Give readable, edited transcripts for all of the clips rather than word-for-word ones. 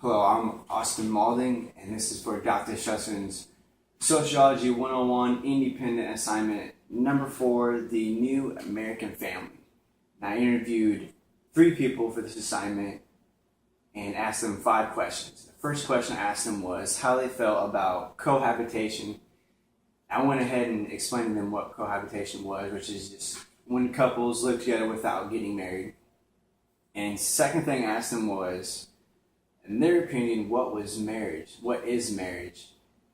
Hello, I'm Austin Malding, and this is for Dr. Suchland's Sociology 101 Independent Assignment number 4, The New American Family. And I interviewed 3 people for this assignment and asked them 5 questions. The first question I asked them was how they felt about cohabitation. I went ahead and explained to them what cohabitation was, which is just when couples live together without getting married. And second thing I asked them was, in their opinion, what was marriage? What is marriage?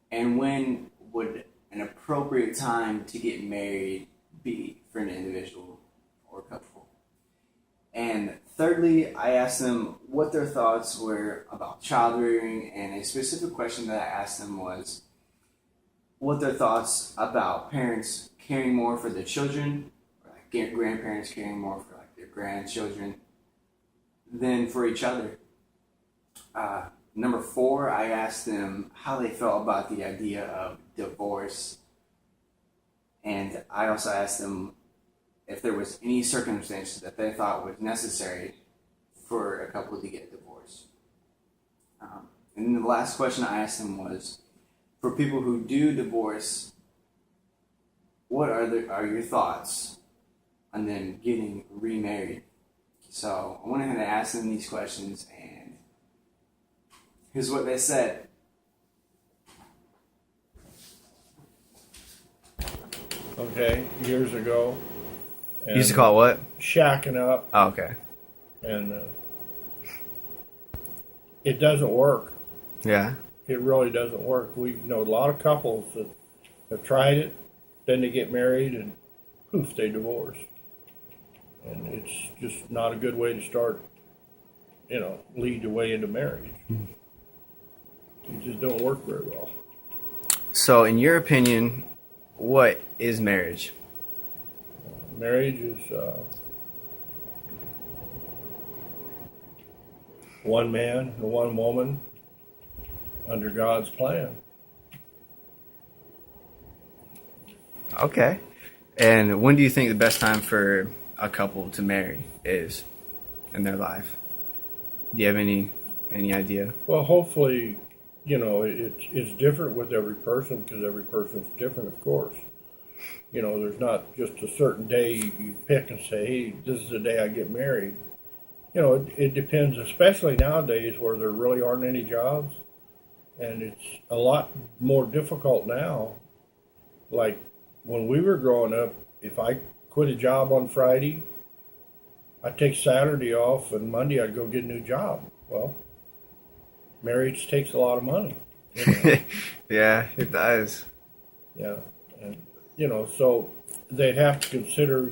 And when would an appropriate time to get married be for an individual or couple? And thirdly, I asked them what their thoughts were about child rearing, and a specific question that I asked them was what their thoughts about parents caring more for their children, or like grandparents caring more for like their grandchildren than for each other. Number 4, I asked them how they felt about the idea of divorce. And I also asked them if there was any circumstances that they thought was necessary for a couple to get divorced. And then the last question I asked them was, for people who do divorce, what are your thoughts on them getting remarried? So I went ahead and asked them these questions, and here's what they said. Okay, years ago. You used to call it what? Shacking up. Oh, okay. And it doesn't work. Yeah. It really doesn't work. We know a lot of couples that have tried it, then they get married, and poof, they divorce. And it's just not a good way to start, lead the way into marriage. It just don't work very well. So, in your opinion, what is marriage? Marriage is one man and one woman under God's plan. Okay. And when do you think the best time for a couple to marry is in their life? Do you have any idea? Well, hopefully, it's different with every person because every person's different, of course. There's not just a certain day you pick and say, hey, this is the day I get married. It depends, especially nowadays where there really aren't any jobs. And it's a lot more difficult now. Like when we were growing up, if I quit a job on Friday, I'd take Saturday off and Monday I'd go get a new job. Well, marriage takes a lot of money. Yeah, it does. Yeah. And, so they'd have to consider,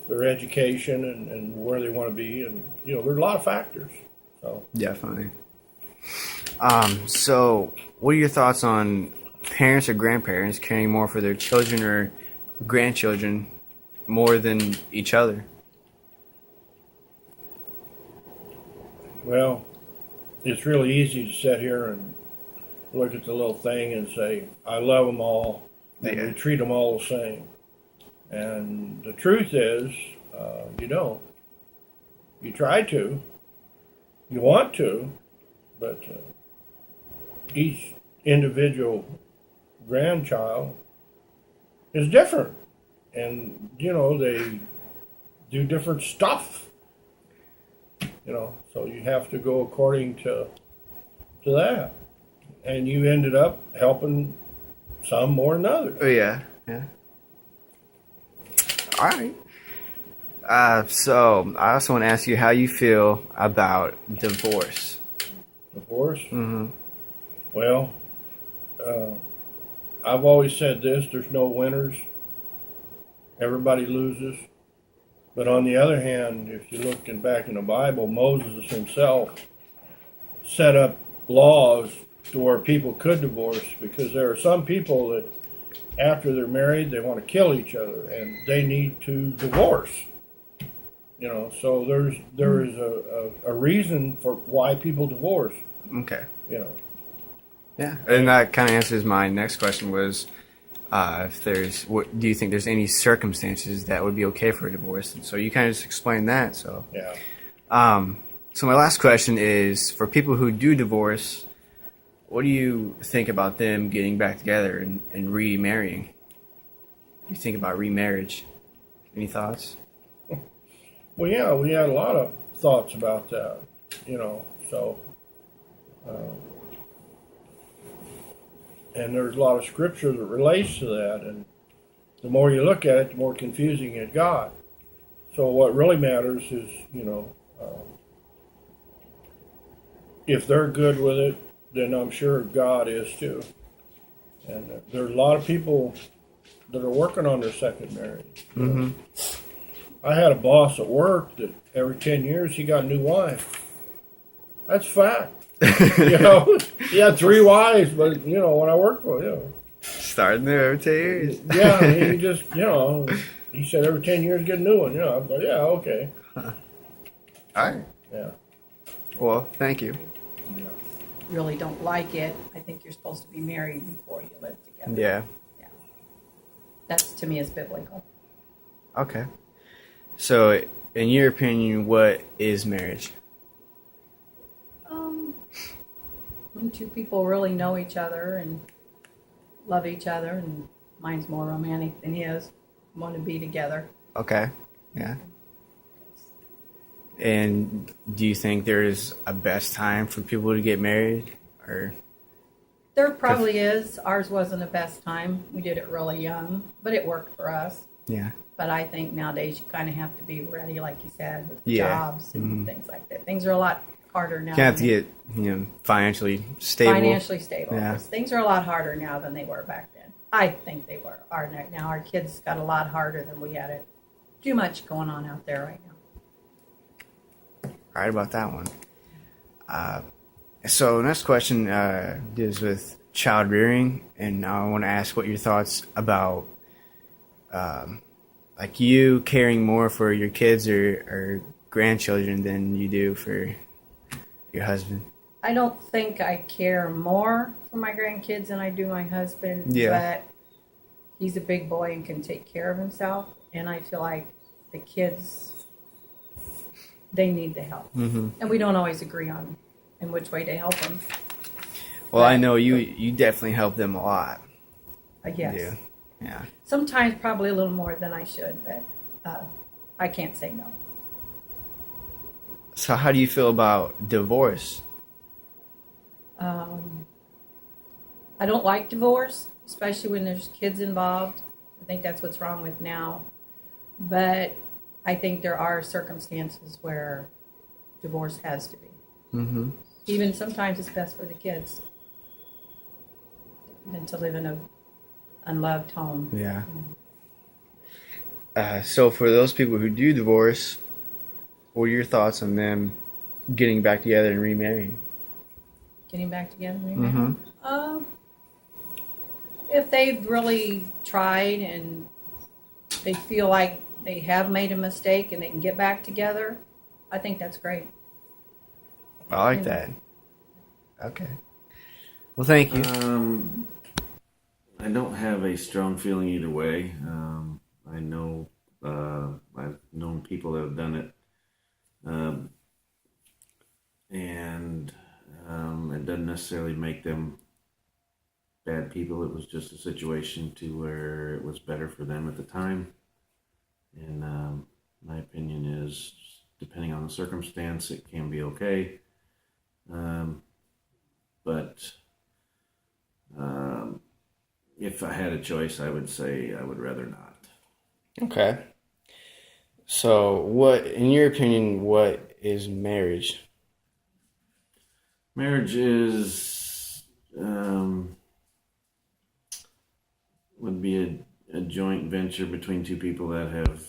their education and where they want to be. And, there's a lot of factors. So Definitely. So what are your thoughts on parents or grandparents caring more for their children or grandchildren more than each other? Well, it's really easy to sit here and look at the little thing and say, I love them all, and we treat them all the same. And the truth is, you don't. You try to. You want to, but each individual grandchild is different. And, they do different stuff. So you have to go according to that. And you ended up helping some more than others. Oh, yeah. All right. So I also want to ask you how you feel about divorce. Divorce? Mm-hmm. Well, I've always said this, there's no winners. Everybody loses. But on the other hand, if you're looking back in the Bible, Moses himself set up laws to where people could divorce, because there are some people that after they're married, they want to kill each other and they need to divorce. So there is a reason for why people divorce. Okay. Yeah. And that kind of answers my next question was, do you think there's any circumstances that would be okay for a divorce? And so you kind of just explained that. So Yeah. So my last question is, for people who do divorce, what do you think about them getting back together and remarrying? What do you think about remarriage? Any thoughts? Well, yeah, we had a lot of thoughts about that, so, and there's a lot of scripture that relates to that, and the more you look at it, the more confusing it got. So what really matters is, if they're good with it, then I'm sure God is too. And there's a lot of people that are working on their second marriage. Mm-hmm. I had a boss at work that every 10 years he got a new wife. That's fact. He had 3 wives, but, when I worked for him, Starting there every 10 years. Yeah, he just, he said every 10 years get a new one. I was like, yeah, okay. All right. Yeah. Well, thank you. Really don't like it. I think you're supposed to be married before you live together. Yeah. That's, to me, is biblical. Okay. So, in your opinion, what is marriage? When 2 people really know each other and love each other, and mine's more romantic than his, want to be together. Okay. Yeah. And do you think there is a best time for people to get married, or? There probably is. Ours wasn't the best time. We did it really young, but it worked for us. Yeah. But I think nowadays you kind of have to be ready, like you said, with Yeah. jobs and things like that. Things are a lot harder now. You have to than- get financially stable. financially stable. Yeah. 'Cause things are a lot harder now than they were back then. I think they are now. Our kids got a lot harder than we had it. Too much going on out there right now. Right about that one. So next question deals with child rearing, and I want to ask what your thoughts about like you caring more for your kids or grandchildren than you do for your husband. I don't think I care more for my grandkids than I do my husband. Yeah. But he's a big boy and can take care of himself. And I feel like the kids, they need the help. Mm-hmm. And we don't always agree on in which way to help them, Well, I know you definitely help them a lot. I guess. Yeah. Yeah. Sometimes probably a little more than I should, but I can't say no. So how do you feel about divorce? I don't like divorce, especially when there's kids involved. I think that's what's wrong with now. But I think there are circumstances where divorce has to be. Mm-hmm. Even sometimes it's best for the kids than to live in a unloved home. Yeah. So for those people who do divorce, what are your thoughts on them getting back together and remarrying? Getting back together. Mm-hmm. If they've really tried and they feel like they have made a mistake and they can get back together, I think that's great. I like that. Okay. Well, thank you. I don't have a strong feeling either way. I know I've known people that have done it, and it doesn't necessarily make them bad people. It was just a situation to where it was better for them at the time. And my opinion is, depending on the circumstance, it can be okay. But if I had a choice, I would say I would rather not. Okay. So, what, in your opinion, what is marriage? Marriage is would be a joint venture between 2 people that have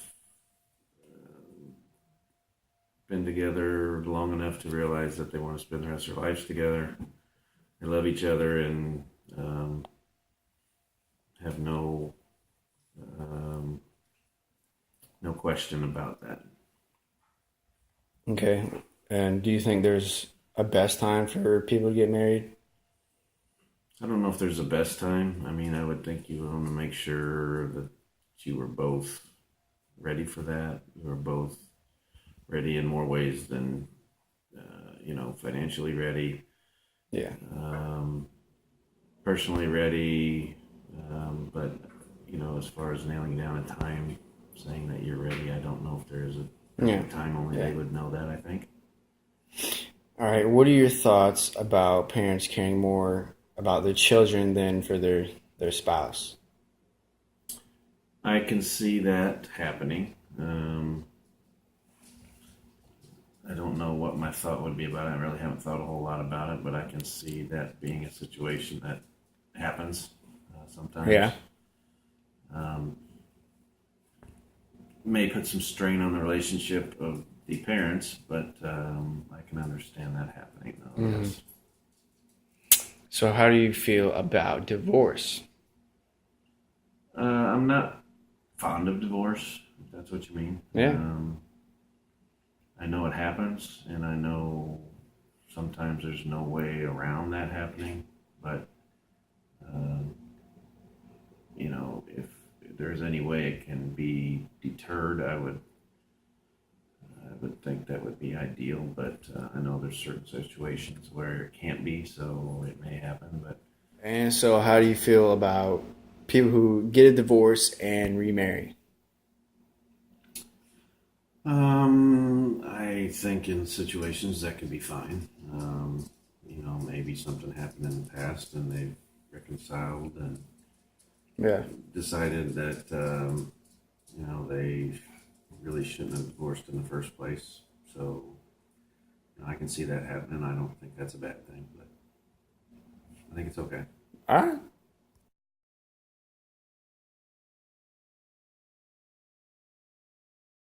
been together long enough to realize that they want to spend the rest of their lives together. They love each other and have no question about that. Okay. And do you think there's a best time for people to get married? I don't know if there's a best time. I mean, I would think you want to make sure that you were both ready for that. You were both ready in more ways than financially ready, Yeah. personally ready, but as far as nailing down a time, saying that you're ready, I don't know if there is a Yeah. time. Only Yeah. they would know that, I think. All right. What are your thoughts about parents caring more about their children than for their spouse? I can see that happening. I don't know what my thought would be about it. I really haven't thought a whole lot about it, but I can see that being a situation that happens sometimes. Yeah. May put some strain on the relationship of the parents, but I can understand that happening, though. Mhm. Yes. So, how do you feel about divorce? I'm not fond of divorce, if that's what you mean. Yeah. I know it happens, and I know sometimes there's no way around that happening, but if there's any way it can be deterred, I would think that would be ideal. But I know there's certain situations where it can't be, so it may happen. But And so, how do you feel about people who get a divorce and remarry? I think in situations that can be fine. Maybe something happened in the past and they've reconciled and Yeah. decided that they really shouldn't have divorced in the first place. So I can see that happening. I don't think that's a bad thing, but I think it's okay. All right.